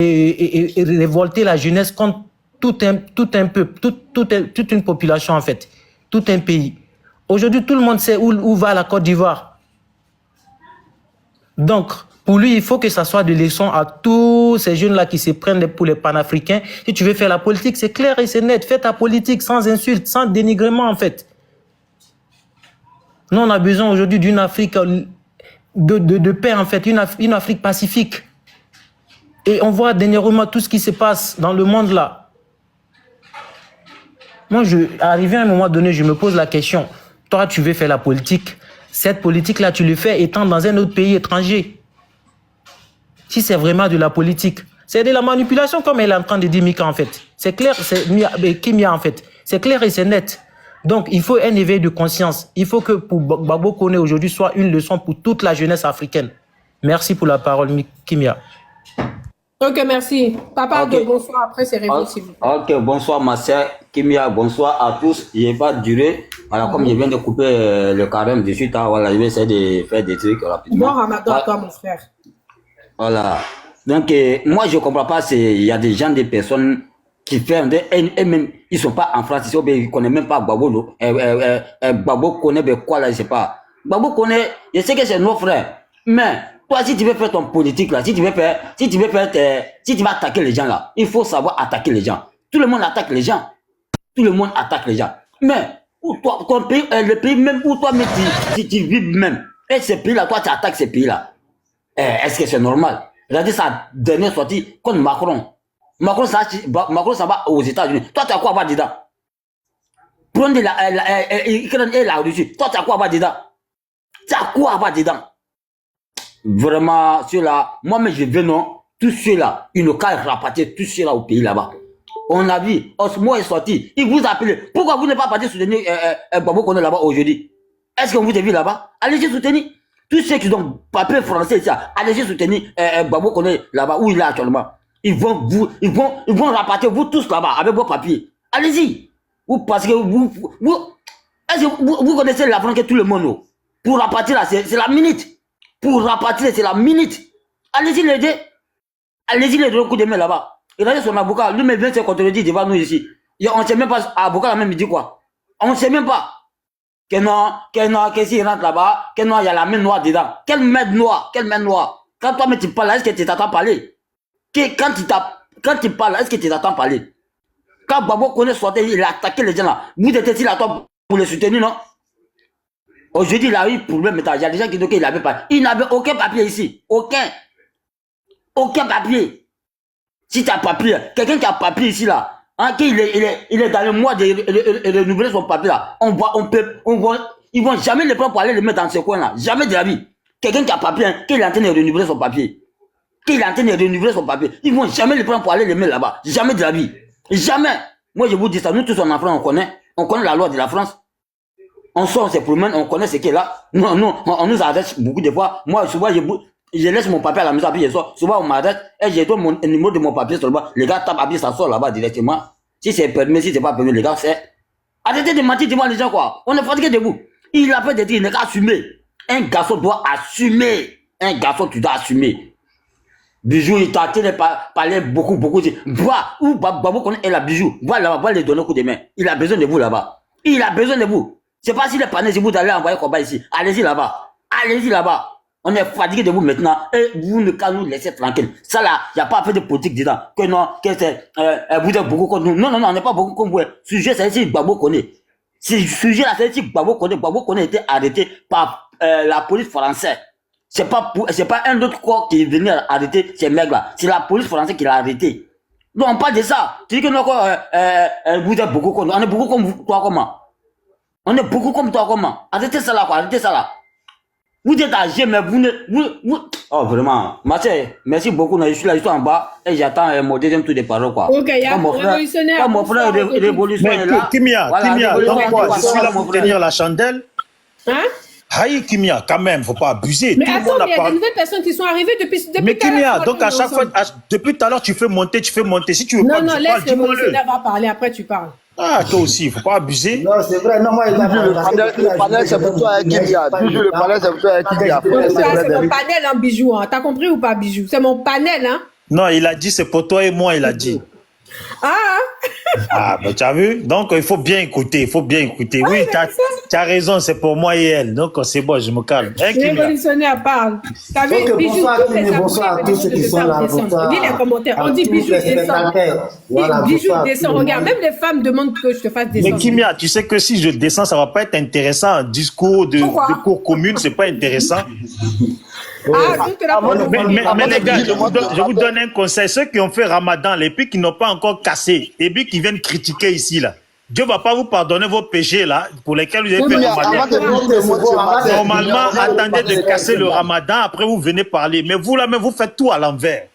et révolter la jeunesse contre toute une population, en fait, tout un pays. Aujourd'hui, tout le monde sait où va la Côte d'Ivoire. Donc, pour lui, il faut que ça soit de leçon à tous ces jeunes-là qui se prennent pour les panafricains. Si tu veux faire la politique, c'est clair et c'est net. Fais ta politique sans insulte, sans dénigrement, en fait. Nous, on a besoin aujourd'hui d'une Afrique de paix, en fait, une Afrique pacifique. Et on voit dernièrement tout ce qui se passe dans le monde, là. Moi, arrivé à un moment donné, je me pose la question. Toi, tu veux faire la politique. Cette politique-là, tu le fais étant dans un autre pays étranger. Si c'est vraiment de la politique, c'est de la manipulation comme elle est en train de dire Mika, en fait. C'est clair, c'est Kimia, en fait. C'est clair et c'est net. Donc, il faut un éveil de conscience. Il faut que pour Gbagbo Koné aujourd'hui soit une leçon pour toute la jeunesse africaine. Merci pour la parole, Kimia. Ok, merci. Papa, okay. Bonsoir. Après, c'est réversible. Ok, bonsoir, ma sœur Kimia. Bonsoir à tous. Je n'ai pas duré. Voilà, comme je viens de couper le carême de suite, voilà, je vais essayer de faire des trucs rapidement. Bon ramadan à toi, mon frère. Voilà. Donc, moi, je ne comprends pas. Il y a des gens, des personnes qui font et même, ils ne sont pas en France, ils ne connaissent même pas Gbagbo. Gbagbo connaît quoi là, je ne sais pas. Gbagbo connaît, je sais que c'est nos frères. Mais, toi, si tu veux faire ton politique là, si tu vas attaquer les gens là, il faut savoir attaquer les gens. Tout le monde attaque les gens. Tout le monde attaque les gens. Mais, toi, ton pays, le pays même où toi, tu vis même, et ce pays là, toi, tu attaques ce pays là. Est-ce que c'est normal? Regardez sa dernière sortie contre Macron. Macron, ça va aux États-Unis. Toi, tu as quoi à voir dedans? Prendre la Russie. Toi, tu as quoi à voir dedans? Tu as quoi à voir dedans? Vraiment, ceux-là, moi-même, je veux, non, tous ceux-là, ils n'ont qu'à rapatrier tous ceux-là au pays là-bas. On a vu, Osmo est sorti, il vous a appelé. Pourquoi vous n'êtes pas parti soutenir Gbagbo Koné là-bas aujourd'hui? Est-ce qu'on vous a vu là-bas? Allez-y soutenir. Tous ceux qui ont papier français ici, allez-y soutenir Gbagbo Koné là-bas, où il est actuellement. Ils vont rapatrier vous tous là-bas avec vos papiers. Allez-y. Parce que est-ce que vous connaissez la France que tout le monde, pour rapatrier là, c'est la minute. Pour rapatrier, c'est la minute. Allez-y l'aider. Allez-y l'aider au coup de main là-bas. Regardez son avocat, lui-même vient se contredire devant nous ici. Et on ne sait même pas, l'avocat là-même il dit quoi? On ne sait même pas. Que non, que s'il rentre là-bas, que non, il y a la main noire dedans. Quelle main noire? Quelle main noire? Quand toi, tu parles, est-ce que tu t'attends parler? Quand tu parles, est-ce que tu t'attends parler? Quand Gbagbo Koné sortait, il a attaqué les gens là. Vous êtes ici là, toi, pour les soutenir, non? Aujourd'hui, il a eu problème. Il y a des gens qui disent qu'il n'avait pas. Il n'avait aucun papier ici. Aucun. Aucun papier. Si tu as papier, quelqu'un qui a papier ici là, hein, il est dans le mois de renouveler son papier là. Ils vont jamais le prendre pour aller le mettre dans ce coin là. Jamais de la vie. Quelqu'un qui a papier, hein, qu'il est en train de renouveler son papier. Qu'il est en train de renouveler son papier. Ils vont jamais le prendre pour aller le mettre là-bas. Jamais de la vie. Jamais. Moi je vous dis ça, nous tous en France, on connaît la loi de la France. On sort, on se promène, on connaît ce qui est là. Non, on nous arrête beaucoup de fois. Moi, souvent, je laisse mon papier à la maison, puis je sors. Souvent, on m'arrête et je donne mon numéro de mon papier sur le bas. Les gars tapent, puis ça sort là-bas directement. Si c'est permis, si c'est pas permis, les gars, c'est. Arrêtez de mentir devant les gens, quoi. On est fatigué de vous. Il a fait des trucs, il n'a qu'à assumer. Un garçon doit assumer. Un garçon, tu dois assumer. Bijou, il t'a parlé beaucoup. Vois où Gbagbo Koné est la Bijou. Vois là-bas, va les donner un coup de main. Il a besoin de vous là-bas. Il a besoin de vous. C'est pas si les panneaux, si vous allez envoyer combat ici. Allez-y là-bas. Allez-y là-bas. On est fatigué de vous maintenant. Et vous ne qu'à nous laisser tranquille. Ça là, il n'y a pas fait de politique dedans. Que non, que c'est, vous êtes beaucoup contre nous. Non, on n'est pas beaucoup comme vous. Sujet, c'est ici Gbagbo Koné. Ce sujet là, c'est ici Gbagbo Koné. Gbagbo Koné a été arrêté par la police française. C'est pas un autre corps qui est venu arrêter ces mecs-là. C'est la police française qui l'a arrêté. Donc on parle de ça. Tu dis que non, vous êtes beaucoup contre nous. On est beaucoup comme vous, toi, comment? On est beaucoup comme toi, comment? Arrêtez ça là, quoi. Arrêtez ça là. Vous êtes âgé, mais vous... Oh, vraiment. Merci beaucoup. Je suis là, en bas et j'attends mon deuxième tour de parole, quoi. Ok, il y a un révolutionnaire. Quand mon frère révolutionnaire est là... Kimia, donc quoi, je suis là pour tenir la chandelle. Hein? Aïe, Kimia, quand même, faut pas abuser. Mais attends, il y a des nouvelles personnes qui sont arrivées depuis mais Kimia, donc à chaque fois, depuis tout à l'heure, tu fais monter. Si tu veux pas, non, laisse le révolutionnaire va parler, après tu parles. Ah, toi aussi, il faut pas abuser. Non, c'est vrai, non, moi, il le panel, c'est pour toi, Kimia. Le panel, c'est pour toi, Kimia. C'est mon panel, hein, Bijou. Hein. T'as compris ou pas, Bijou? C'est mon panel, hein. Non, il a dit, c'est pour toi et moi, il a dit. Ah, ben tu as vu? Donc, il faut bien écouter, il faut bien écouter. Oui, tu as raison, c'est pour moi et elle. Donc, c'est bon, je me calme. Hein, Révolutionnaire parle. T'as vu, Ok, Bijou, bonsoir à tous ceux qui sont là. Lis les commentaires. On dit Bijou descend. Voilà, Bijou descend. Regarde, même les femmes demandent que je te fasse descendre. Mais Kimia, tu sais que si je descends, ça va pas être intéressant. Un discours de cours commune, c'est pas intéressant. Mais les gars, je vous donne un conseil. Ceux qui ont fait Ramadan, les puis qui n'ont pas encore cassé, et puis qui viennent critiquer ici, là, Dieu va pas vous pardonner vos péchés, là, pour lesquels vous avez fait Ramadan. Normalement, attendez de casser le Ramadan, après vous venez parler. Mais vous, là, mais vous faites tout à l'envers.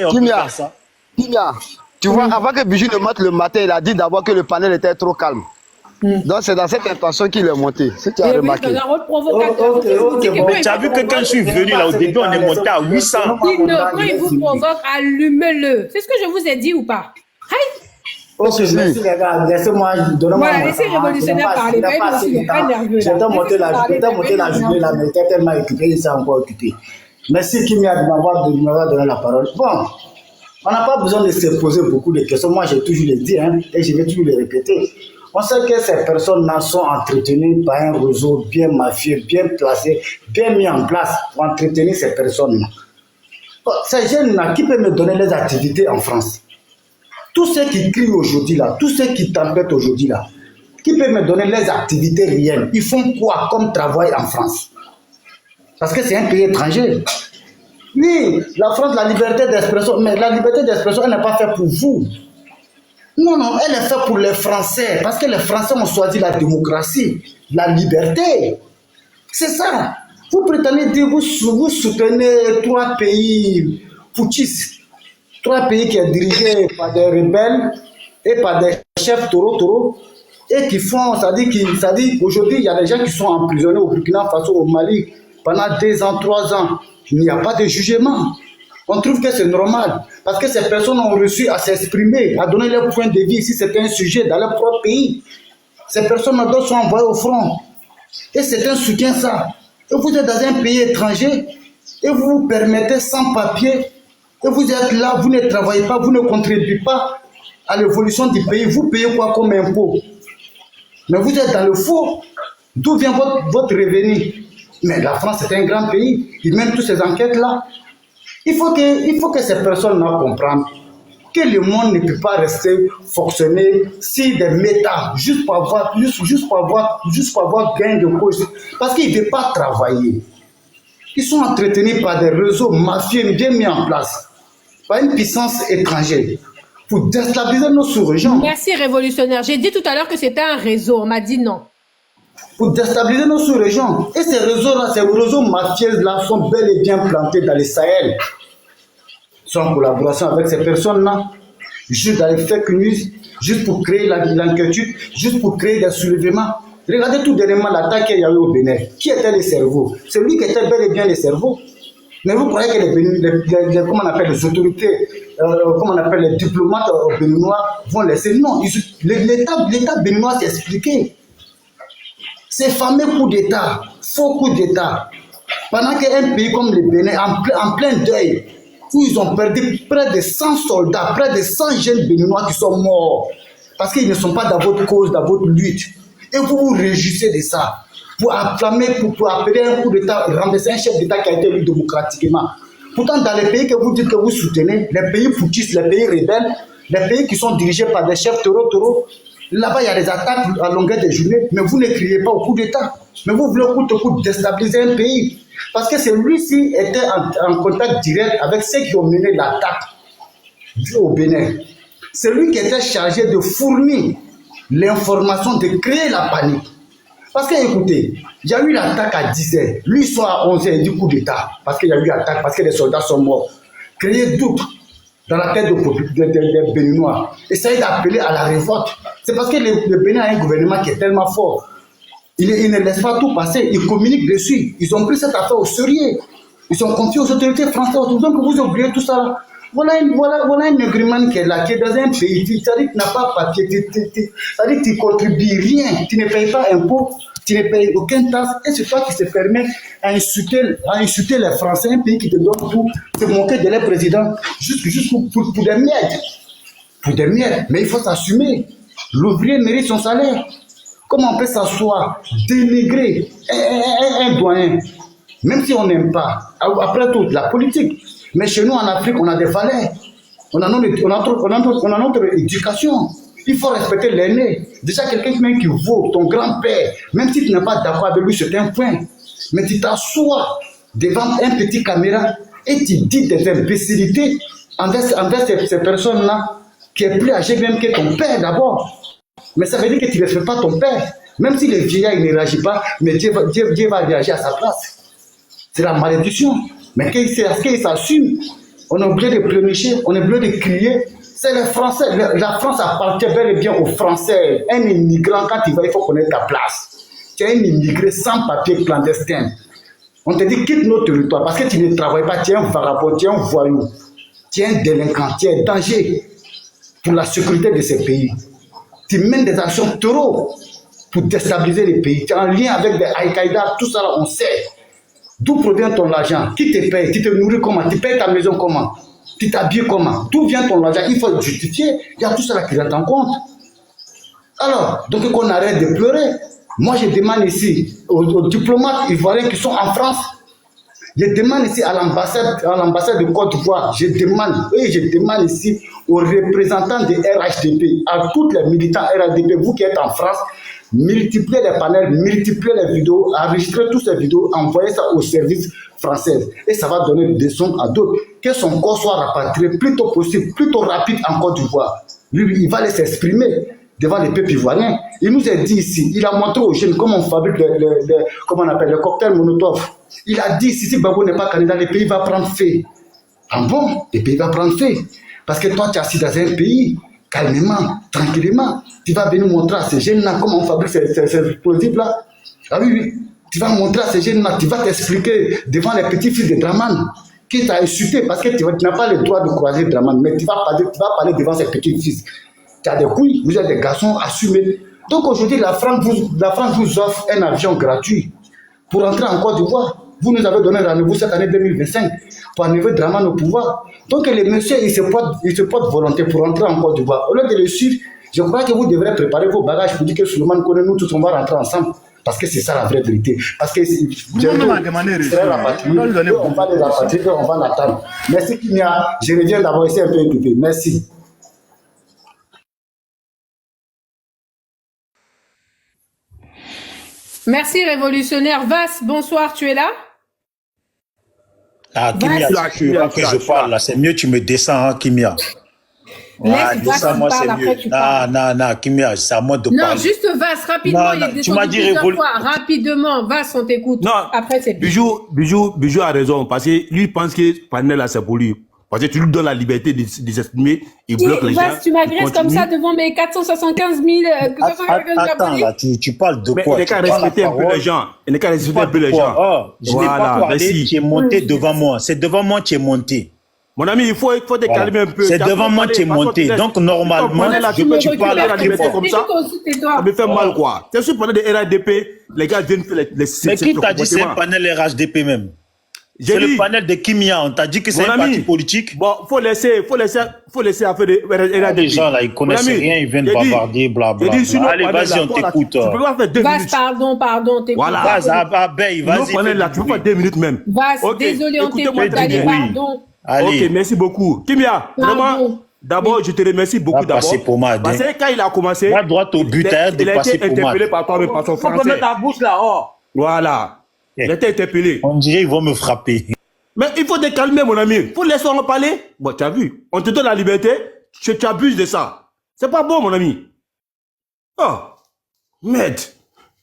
On peut faire ça. Kimia, tu vois, avant que Bijou ne monte le matin, il a dit d'abord que le panel était trop calme. Donc c'est dans cette intention qu'il est monté. Si tu as remarqué. Mais tu as vu que quand je suis venu là au début, on est monté à 800. Quand il vous provoque, allumez-le. C'est ce que je vous ai dit ou pas? Ok, merci les gars, laissez-moi, donnez-moi. Voilà, laissez Révolutionnaire parler. J'étais monté la journée là, mais j'étais tellement occupé, il s'est encore occupé. Merci Kimia de m'avoir donné la parole. Bon, on n'a pas besoin de se poser beaucoup de questions. Moi, j'ai toujours les dit, hein, et je vais toujours les répéter. On sait que ces personnes-là sont entretenues par un réseau bien mafieux, bien placé, bien mis en place pour entretenir ces personnes-là. Bon, ces jeunes-là, qui peuvent me donner les activités en France? Tous ceux qui crient aujourd'hui là, tous ceux qui tempêtent aujourd'hui là, qui peuvent me donner les activités réelles? Ils font quoi comme travail en France? Parce que c'est un pays étranger. Oui, la France, la liberté d'expression, mais la liberté d'expression, elle n'est pas faite pour vous. Non, non, elle est faite pour les Français, parce que les Français ont choisi la démocratie, la liberté. C'est ça. Vous prétendez dire, vous soutenez 3 pays putschistes, 3 pays qui sont dirigés par des rebelles et par des chefs taureaux, et qui font, ça dit qu'aujourd'hui, il y a des gens qui sont emprisonnés au Burkina Faso, au Mali, pendant 2 ans, 3 ans. Il n'y a pas de jugement. On trouve que c'est normal, parce que ces personnes ont reçu à s'exprimer, à donner leur point de vue, si c'est un sujet dans leur propre pays. Ces personnes sont envoyées au front. Et c'est un soutien, ça. Et vous êtes dans un pays étranger, et vous vous permettez sans papier, et vous êtes là, vous ne travaillez pas, vous ne contribuez pas à l'évolution du pays. Vous payez quoi comme impôt? Mais vous êtes dans le faux. D'où vient votre revenu? Mais la France est un grand pays, ils mènent toutes ces enquêtes-là. Il faut que ces personnes-là comprennent que le monde ne peut pas rester fonctionner si des méta, juste pour avoir gain de cause, parce qu'ils ne veulent pas travailler. Ils sont entretenus par des réseaux mafieux bien mis en place, par une puissance étrangère, pour déstabiliser nos sous-régions. Merci Révolutionnaire. J'ai dit tout à l'heure que c'était un réseau, on m'a dit non. Pour déstabiliser nos sous-régions. Et ces réseaux-là, ces réseaux mafieux-là sont bel et bien plantés dans les Sahel. Ils sont en collaboration avec ces personnes-là, juste dans les fake news, juste pour créer l'inquiétude, juste pour créer des soulèvements. Regardez tout dernièrement l'attaque qu'il y a eu au Bénin. Qui était le cerveau? C'est lui qui était bel et bien le cerveau. Mais vous croyez que comment on appelle les autorités, comment on appelle les diplomates béninois vont laisser? Non, l'État béninois s'est expliqué. Ces fameux coups d'État, faux coups d'État, pendant qu'un pays comme le Bénin, en plein deuil, où ils ont perdu près de 100 soldats, près de 100 jeunes béninois qui sont morts, parce qu'ils ne sont pas dans votre cause, dans votre lutte. Et vous vous réjouissez de ça, pour acclamer, pour appeler un coup d'État, renverser un chef d'État qui a été élu démocratiquement. Pourtant, dans les pays que vous dites que vous soutenez, les pays putschistes, les pays rebelles, les pays qui sont dirigés par des chefs taureaux, là-bas, il y a des attaques à longueur de journée, mais vous ne criez pas au coup d'État. Mais vous voulez coup déstabiliser un pays. Parce que celui-ci était en contact direct avec ceux qui ont mené l'attaque au Bénin. C'est lui qui était chargé de fournir l'information, de créer la panique. Parce que, écoutez, il y a eu l'attaque à 10h. Lui, il soit à 11h du coup d'État. Parce qu'il y a eu l'attaque, parce que les soldats sont morts. Créer doute dans la tête des Béninois. Essayer d'appeler à la révolte. C'est parce que le Bénin a un gouvernement qui est tellement fort. Il ne laisse pas tout passer. Ils communiquent dessus. Ils ont pris cette affaire au sérieux. Ils sont confiés aux autorités françaises. Donc vous oubliez tout ça. Voilà un agrément qui est là, qui est dans un pays. C'est-à-dire que tu n'as pas papier. C'est-à-dire que tu ne contribues rien. Tu ne payes pas impôt. tu ne payes aucun taxe, et c'est toi qui se permet à insulter les Français, un pays qui te donne tout, te moquer de leur président, juste pour des miettes. Pour des miettes, mais il faut s'assumer. L'ouvrier mérite son salaire. Comment on peut s'asseoir, dénigrer un doyen, même si on n'aime pas, après tout, la politique. Mais chez nous, en Afrique, on a des valeurs. On a notre éducation. Il faut respecter l'aîné. Déjà, quelqu'un qui vaut ton grand-père, même si tu n'es pas d'accord avec lui sur un point, mais tu t'assois devant un petit caméra et tu dis des imbécilités envers ces personnes-là qui est plus âgé même que ton père d'abord. Mais ça veut dire que tu ne respectes pas ton père. Même si le vieillard ne réagit pas, mais Dieu va réagir à sa place. C'est la malédiction. Mais qu'il s'assume, on est obligé de pleurnicher, on est obligé de crier. C'est les Français. La France appartient bel et bien aux Français. Un immigrant, quand il va, il faut connaître ta place. Tu es un immigré sans papier clandestin. On te dit quitte nos territoires parce que tu ne travailles pas, tu es un vagabond, tu es un voyou, tu es un délinquant, tu es un danger pour la sécurité de ces pays. Tu mènes des actions trop pour déstabiliser les pays. Tu es en lien avec des Al-Qaïda, tout ça là, on sait. D'où provient ton argent? Qui te paye? Tu te nourris comment? Tu payes ta maison comment? Tu t'habilles comment? D'où vient ton argent? Il faut justifier. Il y a tout ça là qui rentre en compte. Alors, donc qu'on arrête de pleurer. Moi, je demande ici aux diplomates ivoiriens qui sont en France. Je demande ici à l'ambassade de Côte d'Ivoire. Je demande ici aux représentants de RHDP, à tous les militants RHDP, vous qui êtes en France, multipliez les panels, multipliez les vidéos, enregistrez toutes ces vidéos, envoyez ça au service français. Et ça va donner des leçons à d'autres. Que son corps soit rapatrié plus tôt possible, plus tôt rapide en Côte d'Ivoire. Lui, il va laisser s'exprimer devant les peuples ivoiriens. Il nous a dit ici, il a montré aux jeunes comment on fabrique le cocktail Molotov. Il a dit ici, si Gbagbo n'est pas candidat, le pays va prendre feu. Ah bon? Le pays va prendre feu. Parce que toi, tu es assis dans un pays, calmement, tranquillement. Tu vas venir montrer à ces jeunes-là comment on fabrique ces explosifs-là. Ah oui. Tu vas montrer à ces jeunes-là, tu vas t'expliquer devant les petits fils de Draman qui t'a insulté parce que tu n'as pas le droit de croiser Draman, mais tu vas parler devant ces petits fils. Tu as des couilles, vous êtes des garçons assumés. Donc aujourd'hui, la France vous offre un avion gratuit pour entrer en Côte d'Ivoire. Vous nous avez donné rendez-vous cette année 2025 pour arriver Draman au pouvoir. Donc les messieurs, ils se portent volonté pour entrer en Côte d'Ivoire. Au lieu de le suivre, je crois que vous devrez préparer vos bagages pour dire que Souleymane connaît nous tous, on va rentrer ensemble. Parce que c'est ça la vraie vérité. Parce que on va les rapatrier, on va l'attendre. Merci Kimia. Je reviens d'avoir été un peu occupé. Merci. Merci, révolutionnaire. Vas, bonsoir, tu es là? Ah, Kimia, tu veux que je parle là, c'est mieux, tu me descends, hein, Kimia. Descends-moi, c'est mieux. Non, Kimia, c'est à moi de parler. Non, juste Vas, rapidement, il est tu m'as dit rapidement, Vas, on t'écoute. Non, après c'est Bijou a raison, parce que lui pense que Panel là, c'est pour lui. Parce que tu lui donnes la liberté de s'exprimer, il bloque les gens. Tu m'agresses comme ça devant mes 475 000 Attends, là, tu parles de quoi? Il n'est qu'à respecter un peu les gens. Il n'est qu'à respecter un peu les gens. Oh, je n'ai pas parlé, tu es monté devant moi. C'est devant moi que tu es monté. Mon ami, il faut te calmer un peu. C'est devant moi que tu es monté. Donc, normalement, tu parles à qui comme ça. Ça me fait mal, quoi. Tu es sur le panel de RHDP, les gars viennent faire les mais qui t'a dit c'est un panel RHDP même? C'est le panel de Kimia, on t'a dit que c'est un parti politique. Bon, faut laisser affaire de RHDP. Les gens là, ils connaissent rien, ils viennent bavarder, blablabla. Allez, vas-y, on t'écoute. Tu peux pas faire 2 minutes. Pardon, t'écoutes. Voilà. Vas-y. Nous panel là, tu peux pas 2 minutes même. Désolé, on t'écoute. Allez, pardon. Ok, merci beaucoup. Kimia, vraiment, d'abord, je te remercie beaucoup d'abord. Parce que quand il a commencé, la droite au but, il a été interpellé par toi, mais par son français. Faut mettre ta bouche là, oh. Voilà. Il a été interpellé. On dirait qu'ils vont me frapper. Mais il faut te calmer, mon ami. Il faut laisser en parler. Bon, tu as vu. On te donne la liberté. Tu abuses de ça. C'est pas bon, mon ami. Oh. Merde.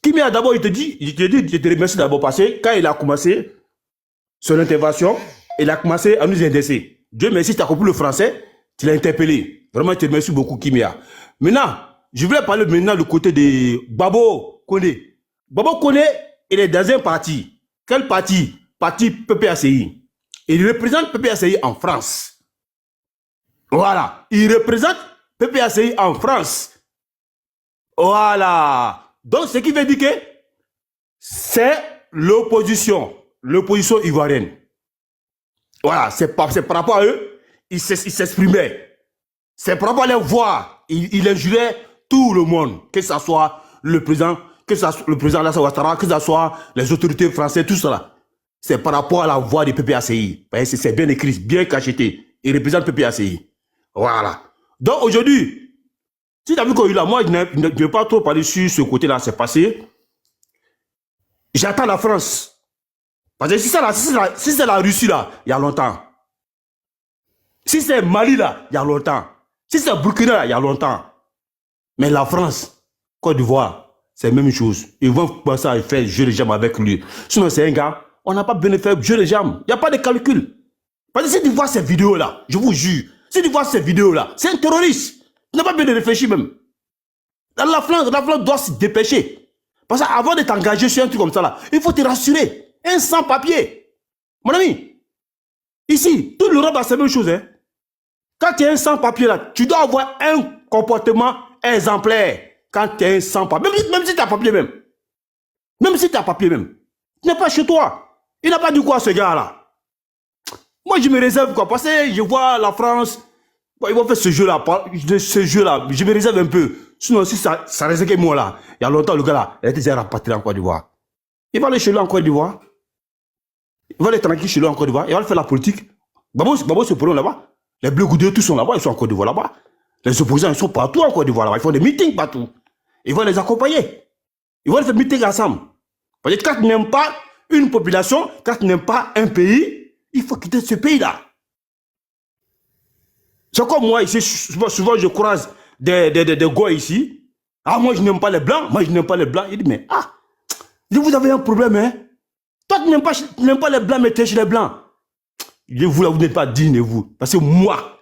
Kimia, d'abord, je te remercie d'abord parce que quand il a commencé son intervention, il a commencé à nous intéresser. Dieu merci, tu as compris le français. Tu l'as interpellé. Vraiment, je te remercie beaucoup, Kimia. Maintenant, je voulais parler maintenant du côté de Gbagbo Kone. Gbagbo Kone, il est dans un parti. Quel parti? Parti PPACI. Il représente PPACI en France. Voilà. Il représente PPACI en France. Voilà. Donc, ce qui veut dire que c'est l'opposition ivoirienne. Voilà, c'est par rapport à eux, ils s'exprimaient. C'est par rapport à leur voix, ils injuraient tout le monde, que ce soit le président, Alassane Ouattara, que ce soit les autorités françaises, tout cela. C'est par rapport à la voix du PPACI. C'est bien écrit, bien cacheté. Il représente le PPACI. Voilà. Donc aujourd'hui, si tu as vu qu'on est là, moi je ne vais pas trop parler sur ce côté-là, c'est passé. J'attends la France. Parce que si c'est la Russie là, il y a longtemps. Si c'est Mali là, il y a longtemps. Si c'est Burkina là, il y a longtemps. Mais la France, Côte d'Ivoire, c'est la même chose. Ils vont commencer à faire jeu de jambes avec lui. Sinon c'est un gars, on n'a pas besoin de faire jeu de jambes. Il n'y a pas de calcul. Parce que si tu vois ces vidéos là, je vous jure, si tu vois ces vidéos là, c'est un terroriste. Tu n'as pas besoin de réfléchir même. La France doit se dépêcher. Parce qu'avant de t'engager sur un truc comme ça là, il faut te rassurer. Un sans-papier. Mon ami, ici, toute l'Europe a la même chose. Hein. Quand tu es un sans-papier là, tu dois avoir un comportement exemplaire. Quand tu es un sans-papier, même si tu as papier même. Même si tu as papier même. Tu n'es pas chez toi. Il n'a pas dit quoi ce gars là. Moi je me réserve quoi. Parce que je vois la France, ils vont faire ce jeu là. Je me réserve un peu. Sinon si ça reste que moi là, il y a longtemps le gars là, il était déjà rapatrié en Côte d'Ivoire. Il va aller chez lui en Côte d'Ivoire. Il va aller tranquille chez lui en Côte d'Ivoire. Il va faire la politique. Babo se prend là-bas. Les bleus goudés, tous sont là-bas. Ils sont en Côte d'Ivoire là-bas. Les opposants, ils sont partout en Côte d'Ivoire là-bas. Ils font des meetings partout. Ils vont les accompagner. Ils vont faire des meetings ensemble. Parce que quand tu n'aimes pas une population, quand tu n'aimes pas un pays, il faut quitter ce pays-là. C'est comme moi ici, souvent je croise des gars ici. Ah, moi je n'aime pas les blancs. Moi je n'aime pas les blancs. Il dit, mais vous avez un problème, hein? Toi, tu n'aimes pas les blancs, mais tu es chez les blancs. Vous, là, vous n'êtes pas digne de vous. Parce que moi,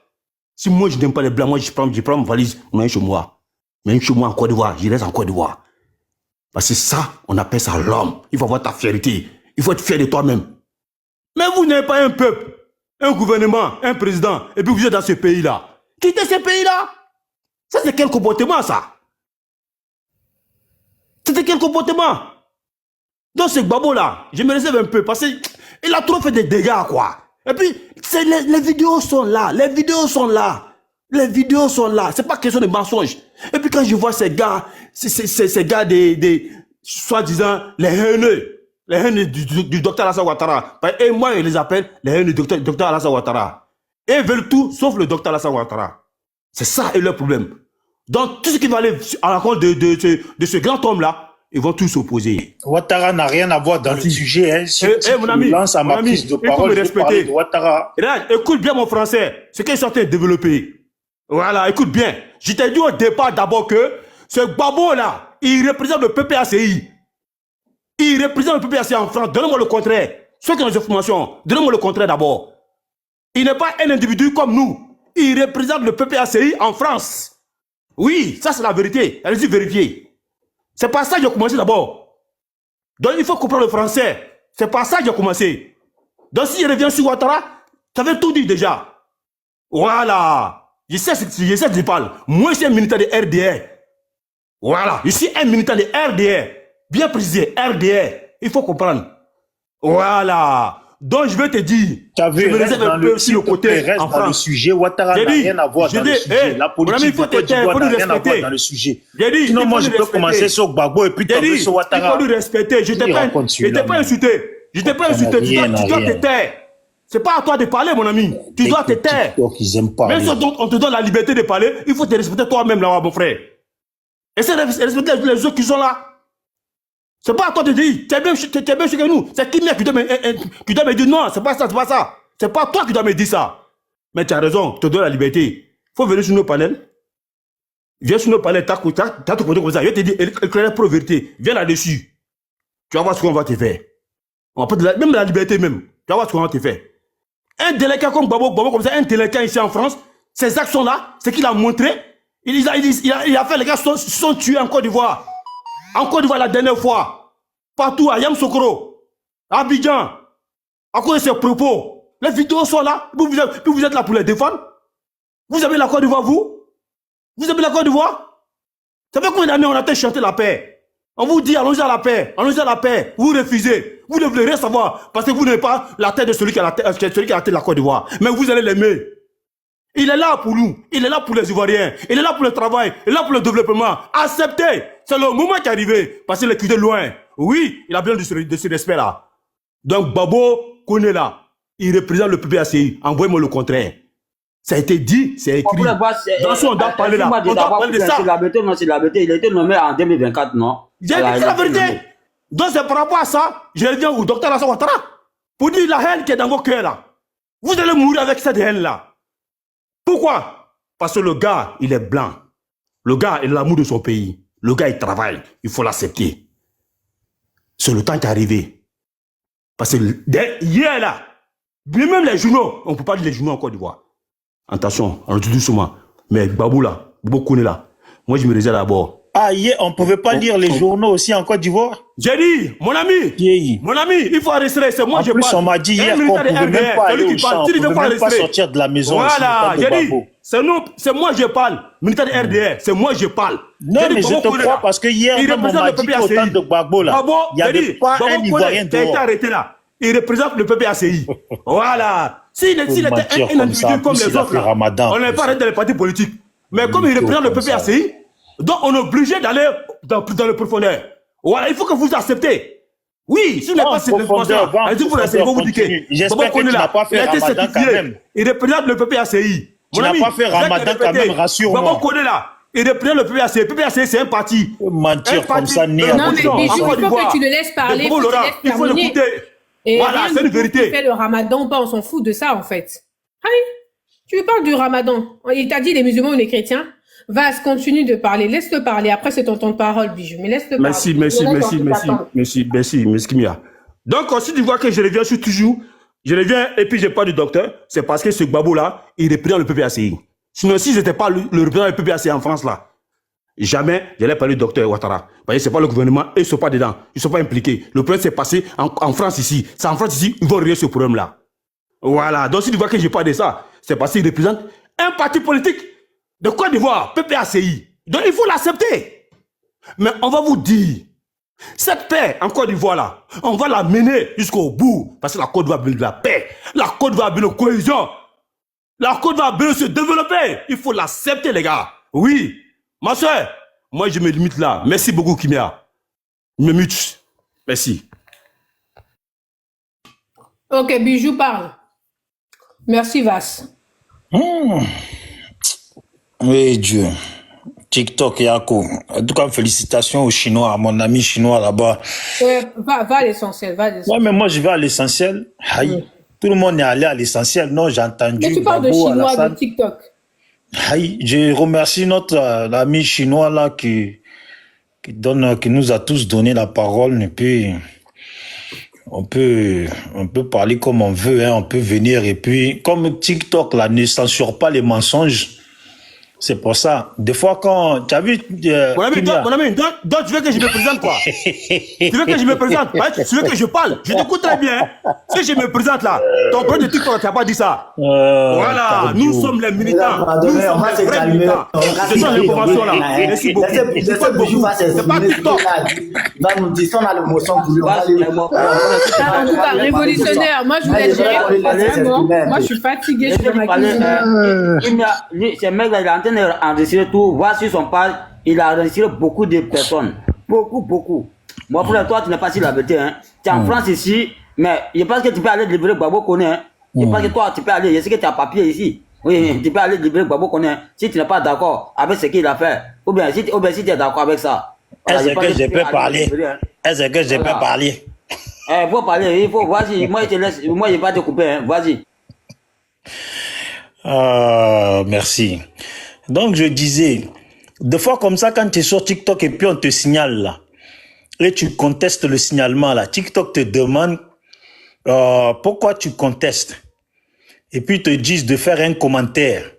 si moi, je n'aime pas les blancs, moi, je prends ma valise, on est chez moi. Mais chez moi en Côte d'Ivoire, je reste en Côte d'Ivoire. Parce que ça, on appelle ça l'homme. Il faut avoir ta fierté. Il faut être fier de toi-même. Mais vous n'avez pas un peuple, un gouvernement, un président, et puis vous êtes dans ce pays-là. Quittez ce pays-là. Ça, c'est quel comportement, ça? C'était quel comportement? Donc ce Gbagbo là, je me réserve un peu parce qu'il a trop fait des dégâts quoi. Et puis, les vidéos sont là, les vidéos sont là. Les vidéos sont là, c'est pas question de mensonge. Et puis quand je vois ces gars, ces gars des soi-disant les haineux du docteur Alassane Ouattara. Et moi je les appelle les haineux du docteur Alassane Ouattara. Et ils veulent tout sauf le docteur Alassane Ouattara. C'est ça et leur problème. Donc tout ce qui va aller à la rencontre de ce grand homme là, ils vont tous s'opposer. Ouattara n'a rien à voir dans le sujet. Hein. Si mon ami, lance à ma prise de parole, je vais parler de Ouattara. Écoute bien mon français, ce qu'ils sont en train de développer. Voilà, écoute bien. Je t'ai dit au départ d'abord que ce Gbagbo là, il représente le PPACI. Il représente le PPACI en France. Donnez-moi le contraire. Ceux qui ont des informations, donnez-moi le contraire d'abord. Il n'est pas un individu comme nous. Il représente le PPACI en France. Oui, ça c'est la vérité. Allez-y vérifier. C'est par ça que j'ai commencé d'abord. Donc il faut comprendre le français. C'est par ça que j'ai commencé. Donc si je reviens sur Ouattara, tu avais tout dit déjà. Voilà. Je sais ce que je parle. Moi, je suis un militant de RDR. Voilà. Je suis un militant de RDR. Bien précisé, RDR. Il faut comprendre. Voilà. Donc, je vais te dire. Tu as vu, je me réserve un peu sur le côté. Reste dans le sujet. Ouattara n'a rien à voir dans le sujet. La politique de Côte d'Ivoire n'a rien à voir dans le sujet. Sinon, moi, je peux commencer sur Gbagbo et puis tomber sur Ouattara. Il faut lui respecter. Je t'ai pas insulté. Je t'ai pas insulté. Tu dois te taire. C'est pas à toi de parler, mon ami. Tu dois te taire. Même si on te donne la liberté de parler, il faut te respecter toi-même, là, mon frère. Essaie de respecter les autres qui sont là. C'est pas à toi de dire, tu es bien chez nous. C'est qui qui doit me dire non, c'est pas ça, c'est pas ça. C'est pas toi qui dois me dire ça. Mais tu as raison, je te donne la liberté. Il faut venir sur nos panels. Viens sur nos panels, t'as tout côté comme ça. Je vais te dire, éclairez pour la vérité. Viens là-dessus. Tu vas voir ce qu'on va te faire. On va pas même la liberté même. Tu vas voir ce qu'on va te faire. Un délinquant comme Gbagbo comme ça, un délinquant ici en France, ces actions-là, c'est qu'il a montré. Il a fait, les gars sont tués en Côte d'Ivoire. En Côte d'Ivoire la dernière fois. Partout, à Yamoussoukro, à Abidjan. À cause de ses propos. Les vidéos sont là. Vous êtes là pour les défendre. Vous avez la Côte d'Ivoire, vous? Vous avez la Côte d'Ivoire? Ça fait combien d'années on a chanté la paix? On vous dit allons-y à la paix, allons-y à la paix. Vous refusez. Vous ne voulez rien savoir parce que vous n'avez pas la tête de celui qui a la tête, de la Côte d'Ivoire. Mais vous allez l'aimer. Il est là pour nous. Il est là pour les Ivoiriens. Il est là pour le travail. Il est là pour le développement. Acceptez. C'est le moment qui est arrivé. Parce qu'il est quitté loin. Oui, il a besoin de ce respect-là. Donc, Babo Koné là, il représente le PPACI. Envoyez-moi le contraire. Ça a été dit, c'est écrit. Dans ce on doit parler là. On doit parler de ça. Non, c'est la vérité. Il a été nommé en 2024, non? J'ai dit la vérité. Donc, c'est par rapport à ça, je reviens au docteur Alassane Ouattara pour dire la haine qui est dans vos cœurs là. Vous allez mourir avec cette haine là. Pourquoi? Parce que le gars, il est blanc. Le gars, il a l'amour de son pays. Le gars, il travaille. Il faut l'accepter. C'est le temps qui est arrivé. Parce que hier là, même les journaux, on ne peut pas dire les journaux en Côte d'Ivoire. Attention, on le dit doucement. Mais Babou là, Babou là, moi je me réserve d'abord. Ah, hier, on ne pouvait pas lire les journaux aussi en Côte d'Ivoire? J'ai dit, mon ami, il faut arrêter, c'est moi je parle. En plus, on m'a dit hier qu'on ne pouvait même pas aller au champ, on ne pouvait même pas sortir de la maison. Voilà, j'ai dit, c'est moi je parle. Militaire de RDR, c'est moi je parle. Non, mais je te crois parce que hier, on m'a dit qu'autant de Gbagbo là, il n'y avait pas un Ivoirien dehors. Il a été arrêté là. Il représente le PPACI. Voilà. S'il était un individu comme les autres, on n'avait pas arrêté les partis politiques. Mais comme il représente le PPACI, donc on est obligé d'aller dans le profondeur. Voilà, il faut que vous acceptez. Oui, si vous n'avez pas cette information, vous dites que j'espère que tu n'as pas fait Ramadan quand même. Il représente le PPACI. Tu n'as pas fait Ramadan quand même, rassure-moi. Il représente le PPACI. Le PPACI, c'est un parti. Mentir comme ça, non, mais Bijou, il faut que tu le laisses parler. Il faut l'écouter. Et voilà, c'est une vérité. Tu fais le Ramadan ou pas, on s'en fout de ça en fait. Aïe, tu parles du Ramadan. Il t'a dit les musulmans ou les chrétiens. Vas, continue de parler. Laisse-le parler. Après, c'est ton temps de parole, Bijou. Mais laisse-le parler. Merci, Kimia. Donc, si tu vois que je reviens, je reviens et puis je parle du docteur, c'est parce que ce Gbagbo-là, il représente le PPACI. Sinon, si je n'étais pas le représentant du PPACI en France, là, jamais j'allais parler du docteur Ouattara. Vous voyez, c'est pas le gouvernement, eux, ils ne sont pas dedans. Ils ne sont pas impliqués. Le problème s'est passé en France ici. C'est en France ici, ils vont régler ce problème-là. Voilà. Donc, si tu vois que je parle de ça, c'est parce qu'il représente un parti politique de Côte d'Ivoire, PPACI. Donc, il faut l'accepter. Mais on va vous dire, cette paix en Côte d'Ivoire, là, on va la mener jusqu'au bout. Parce que la Côte d'Ivoire a besoin de la paix. La Côte d'Ivoire a besoin de cohésion. La Côte d'Ivoire a besoin de se développer. Il faut l'accepter, les gars. Oui. Ma soeur, moi, je me limite là. Merci beaucoup, Kimia. Je me mute. Merci. Ok, Bijou parle. Merci, Vas. Oui, Dieu. TikTok, Yako. En tout cas, félicitations aux Chinois, à mon ami chinois là-bas. Va à l'essentiel, Ouais, mais moi, je vais à l'essentiel. Tout le monde est allé à l'essentiel. Non, j'ai entendu. Mais tu parles de Chinois, de TikTok. Je remercie notre ami chinois là qui nous a tous donné la parole. Et puis, on peut parler comme on veut, hein, on peut venir. Et puis, comme TikTok là ne censure pas les mensonges, c'est pour ça. Des fois, quand tu as vu. Mon ami, donc tu veux que je me présente quoi? Tu veux que je me présente? Tu veux que je parle? Je t'écoute très bien. Si je me présente là, ton premier de TikTok, tu n'as pas dit ça. Voilà, nous sommes les militants. Nous sommes les vrais militants. Ce sont les informations là. Merci beaucoup. C'est pas beaucoup. C'est pas TikTok. Va nous dire si on a l'émotion pour lui. En tout cas, révolutionnaire. Moi, je voulais gérer. Moi, je suis fatiguée. Je suis maquillée. Ces mecs-là, il est en train d'enregistrer tout. Voir sur son page, il a enregistré beaucoup de personnes. Beaucoup. Moi, pour toi, tu n'es pas si la vérité. Hein. Tu es en France ici, mais je pense que tu peux aller livrer Gbagbo Koné. Hein. Je pense que toi, tu peux aller. Je sais que tu as papier ici. Oui, tu peux aller livrer Gbagbo Koné. Si tu n'es pas d'accord avec ce qu'il a fait, ou bien si tu es d'accord avec ça. Est-ce que je peux parler? Est-ce que je peux parler? Il faut parler, il faut. Vas-y, moi, je te laisse. Moi, je ne vais pas te couper. Hein. Vas-y. Merci. Donc, je disais, des fois comme ça, quand tu es sur TikTok et puis on te signale là, et tu contestes le signalement là, TikTok te demande pourquoi tu contestes. Et puis ils te disent de faire un commentaire.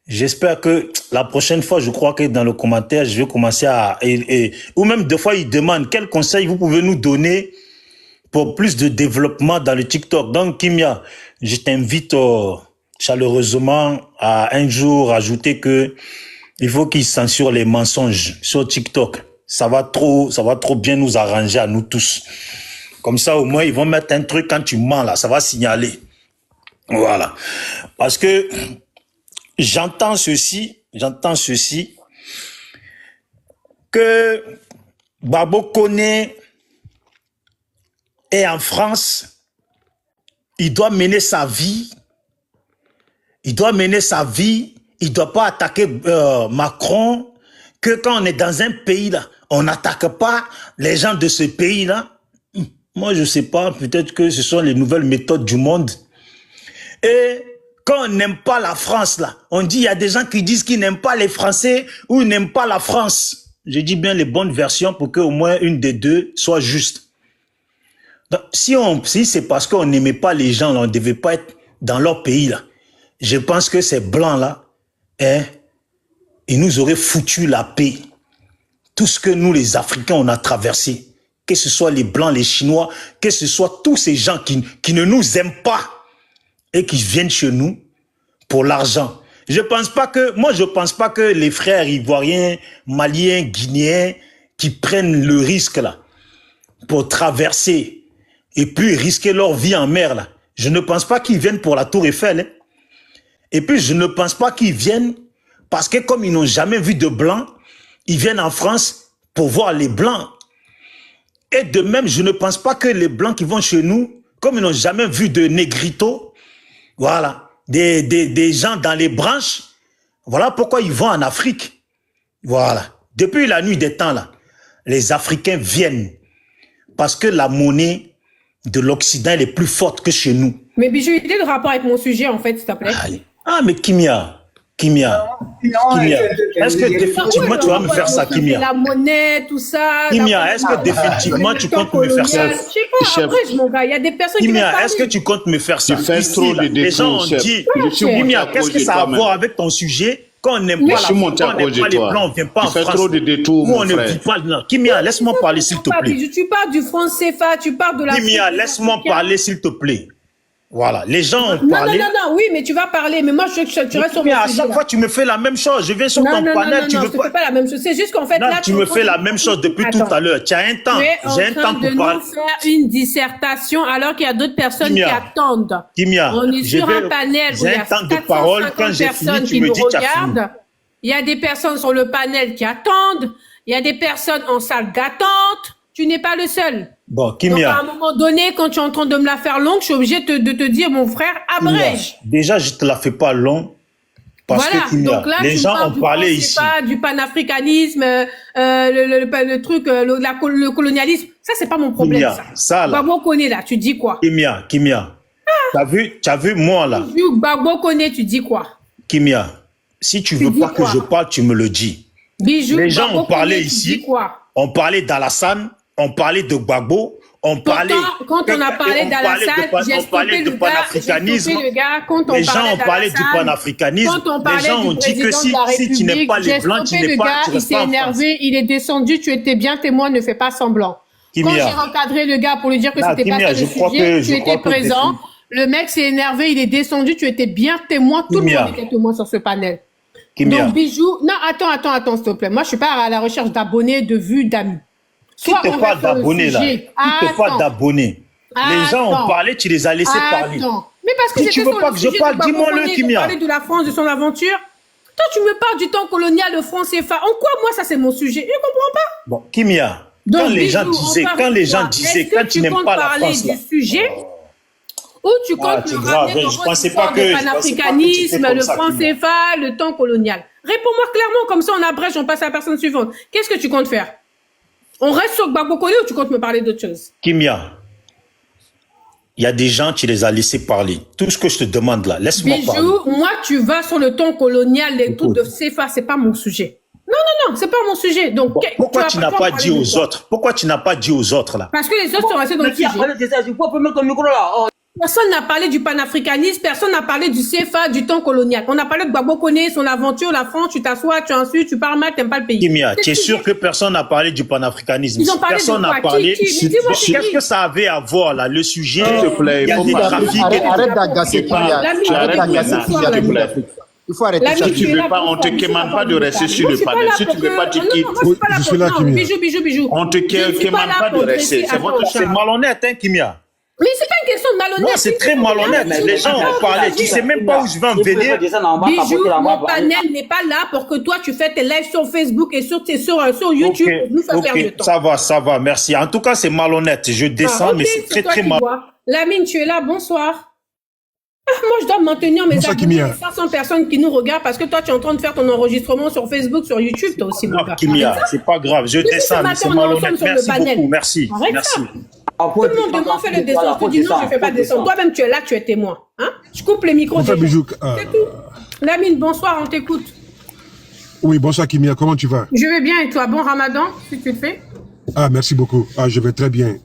J'espère que la prochaine fois, je crois que dans le commentaire, je vais commencer à... ou même des fois, ils demandent quel conseil vous pouvez nous donner pour plus de développement dans le TikTok. Donc, Kimia, je t'invite chaleureusement à un jour ajouter que il faut qu'ils censurent les mensonges sur TikTok. ça va trop bien nous arranger à nous tous. Comme ça, au moins, ils vont mettre un truc quand tu mens là, ça va signaler. Voilà. Parce que j'entends ceci, que Gbagbo Koné est en France, il doit mener sa vie, il ne doit pas attaquer Macron, que quand on est dans un pays là, on n'attaque pas les gens de ce pays là. Moi, je ne sais pas, peut-être que ce sont les nouvelles méthodes du monde. Et quand on n'aime pas la France, là, on dit, il y a des gens qui disent qu'ils n'aiment pas les Français ou ils n'aiment pas la France. Je dis bien les bonnes versions pour qu'au moins une des deux soit juste. Donc, si c'est parce qu'on n'aimait pas les gens, là, on ne devait pas être dans leur pays, là. Je pense que ces blancs-là, ils nous auraient foutu la paix. Tout ce que nous, les Africains, on a traversé. Que ce soit les Blancs, les Chinois, que ce soit tous ces gens qui ne nous aiment pas et qui viennent chez nous pour l'argent. Je pense pas que les frères ivoiriens, maliens, guinéens qui prennent le risque là pour traverser et puis risquer leur vie en mer là. Je ne pense pas qu'ils viennent pour la Tour Eiffel. Hein. Et puis je ne pense pas qu'ils viennent parce que comme ils n'ont jamais vu de Blancs, ils viennent en France pour voir les Blancs. Et de même, je ne pense pas que les Blancs qui vont chez nous, comme ils n'ont jamais vu de négrito, voilà, des gens dans les branches, voilà pourquoi ils vont en Afrique. Voilà. Depuis la nuit des temps, là, les Africains viennent parce que la monnaie de l'Occident est plus forte que chez nous. Mais Bijou, il est le rapport avec mon sujet, en fait, s'il te plaît. Allez. Ah, mais Kimia, est-ce que définitivement tu vas me faire ça, Kimia? La monnaie, tout ça. Kimia, est-ce que définitivement tu comptes me faire ça? Je sais pas, après, mon gars, il y a des personnes qui Kimia, est-ce que tu comptes me faire ça? Tu fais trop de Les gens ont dit, Kimia, qu'est-ce que ça a à voir avec ton sujet? Quand on n'aime pas la France, quand on n'aime pas les Blancs, on ne vient pas en France. Tu fais trop de détours, mon frère. On ne vit pas. Kimia, laisse-moi parler, s'il te plaît. Tu parles du franc CFA, tu parles de la... Kimia, laisse-moi parler, s'il te plaît. Voilà, les gens ont parlé. Non, oui, mais tu vas parler, mais moi, je veux que tu restes sur mon sujet. À chaque fois, tu me fais la même chose. Je viens sur ton panel, tu veux pas... Non, pas la même chose. C'est juste qu'en fait, là... tu me fais la même chose depuis tout à l'heure. Tu as un temps. J'ai un temps pour parler. Tu es en train de nous faire une dissertation alors qu'il y a d'autres personnes qui attendent. Kimia, on est sur un panel où il y a 450 personnes qui nous regardent. Il y a des personnes sur le panel qui attendent. Il y a des personnes en salle d'attente. Tu n'es pas le seul. Bon, Kimia. Donc, à un moment donné, quand tu es en train de me la faire longue, je suis obligée de te dire, mon frère, abrège. Déjà, je te la fais pas longue. Parce que, Kimia, donc là, les gens ont parlé ici. Pas du panafricanisme, le truc, le colonialisme. Ça, c'est pas mon problème, Kimia, ça. Gbagbo Koné, là, tu dis quoi? Kimia. T'as vu, moi, là. Gbagbo Koné, tu dis quoi? Kimia, si tu veux pas que je parle, tu me le dis. Bijou, les gens ont parlé ici. On parlait d'Alassane. On parlait de Gbagbo, on parlait... Quand on a parlé d'Alassane, j'ai stoppé le panafricanisme. Les gens ont parlé du panafricanisme. Les gens ont dit que si tu n'aimes pas les Blancs, tu n'es pas... Il s'est énervé, il est descendu, tu étais bien témoin, ne fais pas semblant. Quand j'ai encadré le gars pour lui dire que c'était pas ça le sujet, tu étais présent. Le mec s'est énervé, il est descendu, tu étais bien témoin, tout le monde était témoin sur ce panel. Donc Bijou... Non, attends, s'il te plaît. Moi, je suis pas à la recherche d'abonnés, de vues, d'amis. Qui te parle d'abonnés là? Qui te parle d'abonnés? Les gens ont parlé, tu les as laissés parler. Mais parce que tu veux pas que je parle, dis-moi-le, Kimia. Tu parler de la France, de son aventure. Toi, tu me parles du temps colonial, le franc CFA. En quoi, moi, ça, c'est mon sujet? Je comprends pas. Bon, Kimia, quand les gens disaient, quand tu n'aimes pas la France là. Du sujet ou tu comptes me ramener dans votre histoire de panafricanisme, le franc CFA, le temps colonial? Réponds-moi clairement, comme ça, on abrège, on passe à la personne suivante. Qu'est-ce que tu comptes faire? On reste sur Gbagbo Koné ou tu comptes me parler d'autre chose? Kimia, il y a des gens, tu les as laissés parler. Tout ce que je te demande là, laisse-moi parler. Bijou, moi, tu vas sur le ton colonial, les trucs de CFA, c'est pas mon sujet. Non, c'est pas mon sujet. Donc, bon, pourquoi tu n'as pas dit aux autres? Pourquoi tu n'as pas dit aux autres là? Parce que les autres sont restés dans le sujet. Personne n'a parlé du panafricanisme, personne n'a parlé du CFA, du temps colonial. On a parlé de Gbagbo Koné, son aventure, la France, tu t'assois, tu insultes, tu parles mal, t'aimes pas le pays. Kimia, tu es sûr que personne n'a parlé du panafricanisme? Ils ont parlé personne n'a parlé. Qu'est-ce que ça avait à voir là, le sujet? S'il te plaît, arrête d'agacer Kimia. Arrête d'agacer, s'il te plaît. Il faut arrêter ça. Si tu veux pas, on te demande pas de rester sur le panel. Si tu veux pas, tu quittes. Je suis là, Kimia. Bijou. On te demande pas de rester. C'est malhonnête, hein, Kimia. Mais c'est pas une question de malhonnête. Non, c'est très malhonnête. Les gens ont parlé. Tu sais même pas où je vais en venir. Bijou, mon panel n'est pas là pour que toi, tu fais tes lives sur Facebook et sur YouTube pour nous faire perdre du temps. Ça va, merci. En tout cas, c'est malhonnête. Je descends, mais c'est très, très malhonnête. Lamine, tu es là, bonsoir. Moi, je dois maintenir mes abonnés, 500 personnes qui nous regardent parce que toi, tu es en train de faire ton enregistrement sur Facebook, sur YouTube, toi aussi. Non, Kimia, c'est pas grave. Je descends, mais c'est malhonnête. Merci beaucoup. Merci. Tout le monde demande fait le descendre. Tu dis non, je ne fais pas descendre. Toi-même, tu es là, tu es témoin. Hein? Je coupe les micros. C'est tout. Lamine, bonsoir, on t'écoute. Oui, bonsoir Kimia, comment tu vas? Je vais bien et toi? Bon Ramadan, si tu le fais? Ah, merci beaucoup. Ah, je vais très bien.